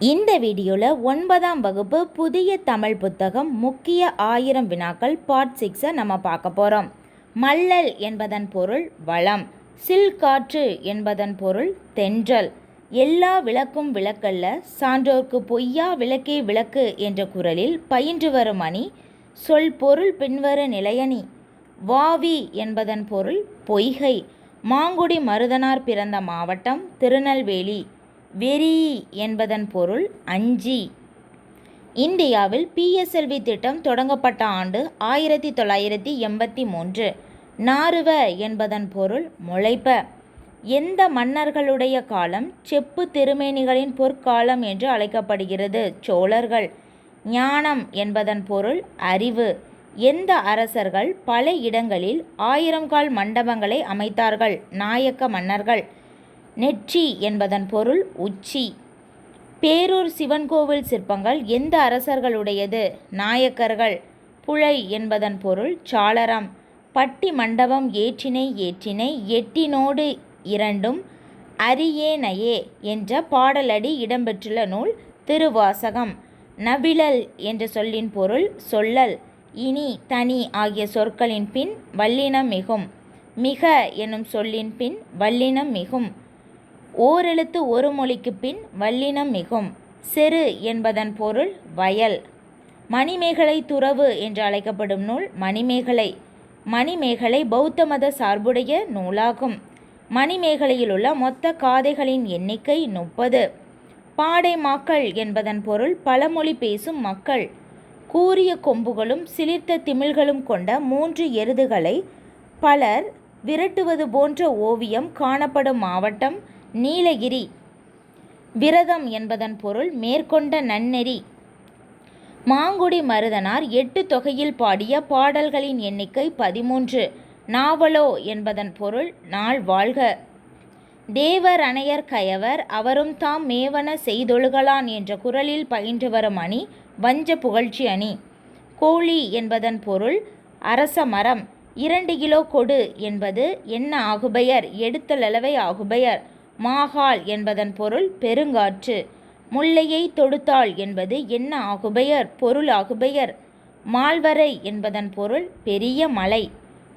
இந்த வீடியோவில் 9ஆம் வகுப்பு புதிய தமிழ் புத்தகம் முக்கிய 1000 வினாக்கள் பார்ட் 6 நம்ம பார்க்க போகிறோம். மல்லல் என்பதன் பொருள் வளம், சில்காற்று என்பதன் பொருள் தென்றல், எல்லா விளக்கும் விளக்கல்ல சான்றோர்க்கு பொய்யா விளக்கே விளக்கு என்ற குரலில் பயின்று வரும் அணி, சொல் பொருள் பின்வரு நிலையணி. வாவி என்பதன் பொருள் பொய்கை, மாங்குடி மருதனார் பிறந்த மாவட்டம் திருநெல்வேலி. வெறி என்பதன் பொருள் அஞ்சி. இந்தியாவில் PSLV திட்டம் தொடங்கப்பட்ட ஆண்டு 1983. நாறுவ என்பதன் பொருள் முளைப்ப. எந்த மன்னர்களுடைய காலம் செப்பு திருமேனிகளின் பொற்காலம் என்று அழைக்கப்படுகிறது? சோழர்கள். ஞானம் என்பதன் பொருள் அறிவு. எந்த அரசர்கள் பல இடங்களில் 1000 கால் மண்டபங்களை அமைத்தார்கள்? நாயக்க மன்னர்கள். நெற்றி என்பதன் பொருள் உச்சி. பேரூர் சிவன் கோவில் சிற்பங்கள் எந்த அரசர்களுடையது? நாயக்கர்கள். புழை என்பதன் பொருள் சாளரம். பட்டி மண்டபம் ஏற்றினை ஏற்றினை எட்டினோடு இரண்டும் அரியேனையே என்ற பாடலடி இடம்பெற்றுள்ள நூல் திருவாசகம். நவிழல் என்ற சொல்லின் பொருள் சொல்லல். இனி தனி ஆகிய சொற்களின் பின் வல்லினம் மிகும். மிக எனும் சொல்லின் பின் வல்லினம் மிகும். ஓரெழுத்து ஒரு மொழிக்கு பின் வல்லினம் மிகும். செரு என்பதன் பொருள் வயல். மணிமேகலை துறவு என்று அழைக்கப்படும் நூல் மணிமேகலை. மணிமேகலை பௌத்த மத சார்புடைய நூலாகும். மணிமேகலையில் உள்ள மொத்த காதைகளின் எண்ணிக்கை 30. பாடை மாக்கள் என்பதன் பொருள் பழமொழி பேசும் மக்கள். கூரிய கொம்புகளும் சிலிர்த்த திமில்களும் கொண்ட 3 எருதுகளை பலர் விரட்டுவது போன்ற ஓவியம் காணப்படும் மாவட்டம் நீலகிரி. விரதம் என்பதன் பொருள் மேற்கொண்ட நன்னெறி. மாங்குடி மருதனார் 8 தொகையில் பாடிய பாடல்களின் எண்ணிக்கை 13. நாவலோ என்பதன் பொருள் நாள் வாழ்க. தேவர் அணையர் கயவர் அவரும் தாம் மேவன செய்தொழுகலான் என்ற குரலில் பயின்று வரும் அணி வஞ்ச புகழ்ச்சி அணி. கோழி என்பதன் பொருள் அரச மரம். 2 கிலோ கொடு என்பது என்ன ஆகுபெயர்? எடுத்தளவை ஆகுபெயர். மாகால் என்பதன் பொருள் பெருங்காற்று. முல்லையை தொடுத்தாள் என்பது என்ன ஆகுபெயர்? பொருள் ஆகுபெயர். மால்வரை என்பதன் பொருள் பெரிய மலை.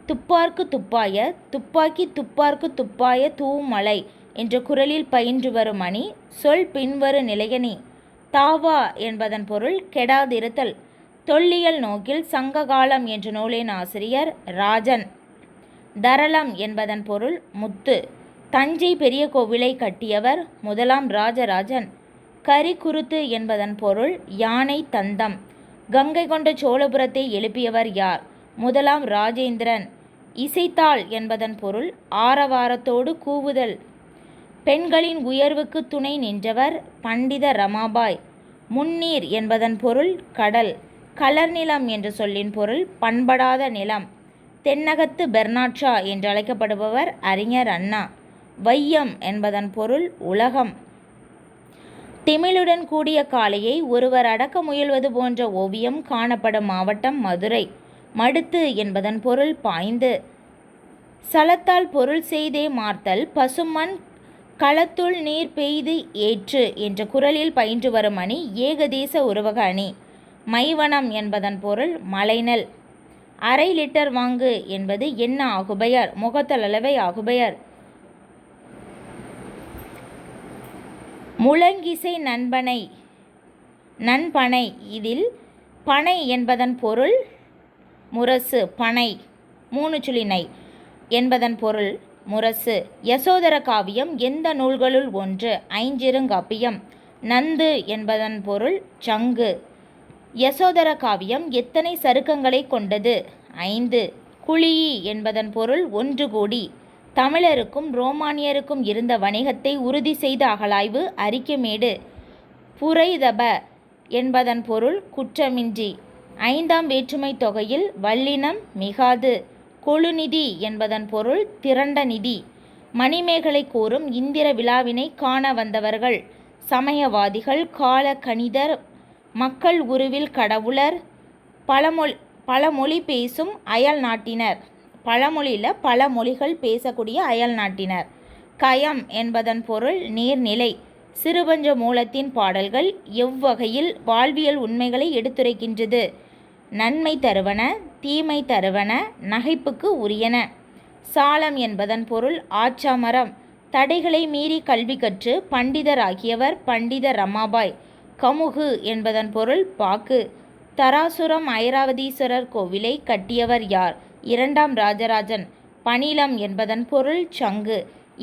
துப்பார்க்கு துப்பாய துப்பாக்கி துப்பார்க்கு துப்பாய தூமலை என்ற குரலில் பயின்று வரும் அணி சொல் பின்வரு நிலையணி. தாவா என்பதன் பொருள் கெடாதிருத்தல். தொல்லியல் நோக்கில் சங்ககாலம் என்ற நூலின் ஆசிரியர் ராஜன். தரளம் என்பதன் பொருள் முத்து. தஞ்சை பெரிய கோவிலை கட்டியவர் 1ஆம் ராஜராஜன். கரிக்குருத்து என்பதன் பொருள் யானை தந்தம். கங்கை கொண்ட சோழபுரத்தை எழுப்பியவர் யார்? 1ஆம் ராஜேந்திரன். இசைத்தாள் என்பதன் பொருள் ஆரவாரத்தோடு கூவுதல். பெண்களின் உயர்வுக்கு துணை நின்றவர் பண்டித ரமாபாய். முன்னீர் என்பதன் பொருள் கடல். கலர்நிலம் என்ற சொல்லின் பொருள் பண்படாத நிலம். தென்னகத்து பெர்னாட்ஷா என்று அழைக்கப்படுபவர் அறிஞர் அண்ணா. வையம் என்பதன் பொருள் உலகம். திமிழுடன் கூடிய காளையை ஒருவர் அடக்க முயல்வது போன்ற ஓவியம் காணப்படும் மாவட்டம் மதுரை. மடுத்து என்பதன் பொருள் பாய்ந்து. சலத்தால் பொருள் செய்தே மார்த்தல் பசுமண் களத்துள் நீர் பெய்து ஏற்று என்ற குரலில் பயின்று வரும் அணி ஏகதேச உருவக அணி. மைவனம் என்பதன் பொருள் மலைநெல். அரை லிட்டர் வாங்கு என்பது என்ன ஆகுபெயர்? முகத்தளவை ஆகுபெயர். முழங்கிசை நண்பனை. இதில் பனை என்பதன் பொருள் முரசு. பனை 3 சுழினை என்பதன் பொருள் முரசு. யசோதர காவியம் எந்த நூல்களுள் ஒன்று? ஐஞ்சிறுகாப்பியம். நந்து என்பதன் பொருள் சங்கு. யசோதர காவியம் எத்தனை சருக்கங்களை கொண்டது? 5. குழியி என்பதன் பொருள் ஒன்று கூடி. தமிழருக்கும் ரோமானியருக்கும் இருந்த வணிகத்தை உறுதி செய்த அகழாய்வு அரிக்கமேடு. புரைதப என்பதன் பொருள் குற்றமின்றி. 5ஆம் வேற்றுமை தொகையில் வல்லினம் மிகாது. கொழுநிதி என்பதன் பொருள் திரண்ட நிதி. மணிமேகலை கூறும் இந்திர விழாவினை காண வந்தவர்கள் சமயவாதிகள், கால கணிதர், மக்கள் உருவில் கடவுளர், பழமொழி பேசும் அயல் நாட்டினர். பழமொழியில் பல மொழிகள் பேசக்கூடிய அயல் நாட்டினர். கயம் என்பதன் பொருள் நீர்நிலை. சிறுபஞ்ச மூலத்தின் பாடல்கள் எவ்வகையில் வாழ்வியல் உண்மைகளை எடுத்துரைக்கின்றது? நன்மை தருவன, தீமை தருவன, நகைப்புக்கு உரியன. சாலம் என்பதன் பொருள் ஆச்சாமரம். தடைகளை மீறி கல்வி கற்று பண்டிதராகியவர் பண்டித ரமாபாய். கமுகு என்பதன் பொருள் பாக்கு. தராசுரம் ஐராவதீஸ்வரர் கோவிலை கட்டியவர் யார்? இரண்டாம் ராஜராஜன். பணிலம் என்பதன் பொருள் சங்கு.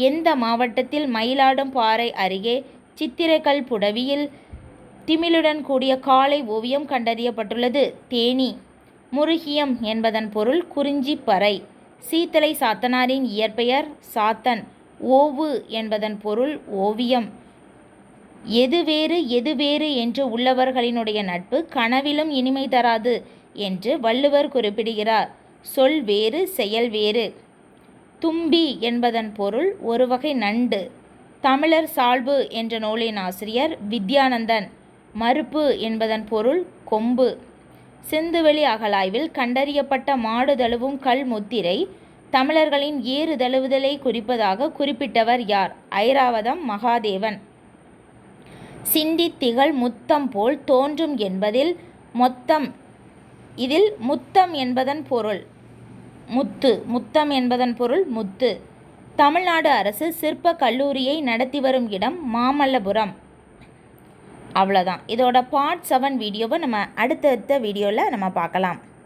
எந்த மாவட்டத்தில் மயிலாடும் பாறை அருகே சித்திரைக்கல் புடவியில் திமிலுடன் கூடிய காளை ஓவியம் கண்டறியப்பட்டுள்ளது? தேனி. முருகியம் என்பதன் பொருள் குறிஞ்சி பறை. சீத்தலை சாத்தனாரின் இயற்பெயர் சாத்தன். ஓவு என்பதன் பொருள் ஓவியம். எது வேறு எது வேறு என்று உள்ளவர்களினுடைய நட்பு கனவிலும் இனிமை தராது என்று வள்ளுவர் குறிப்பிடுகிறார். சொல் வேறு செயல் வேறு. தும்பி என்பதன் பொருள் ஒரு வகை நண்டு. தமிழர் சால்பு என்ற நூலின் ஆசிரியர் வித்யானந்தன். மறுப்பு என்பதன் பொருள் கொம்பு. சிந்துவெளி அகழாய்வில் கண்டறியப்பட்ட மாடு தழுவும் கல் முத்திரை தமிழர்களின் ஏறு தழுவுதலை குறிப்பதாக குறிப்பிட்டவர் யார்? ஐராவதம் மகாதேவன். சிந்தித் திகழ் முத்தம் போல் தோன்றும் என்பதில் மொத்தம் இதில் முத்தம் என்பதன் பொருள் முத்து. முத்தம் என்பதன் பொருள் முத்து. தமிழ்நாடு அரசு சிற்ப கல்லூரியை நடத்தி வரும் இடம் மாமல்லபுரம். அவ்வளோதான். இதோட பார்ட் 7 வீடியோவை நம்ம அடுத்தடுத்த வீடியோவில் நம்ம பார்க்கலாம்.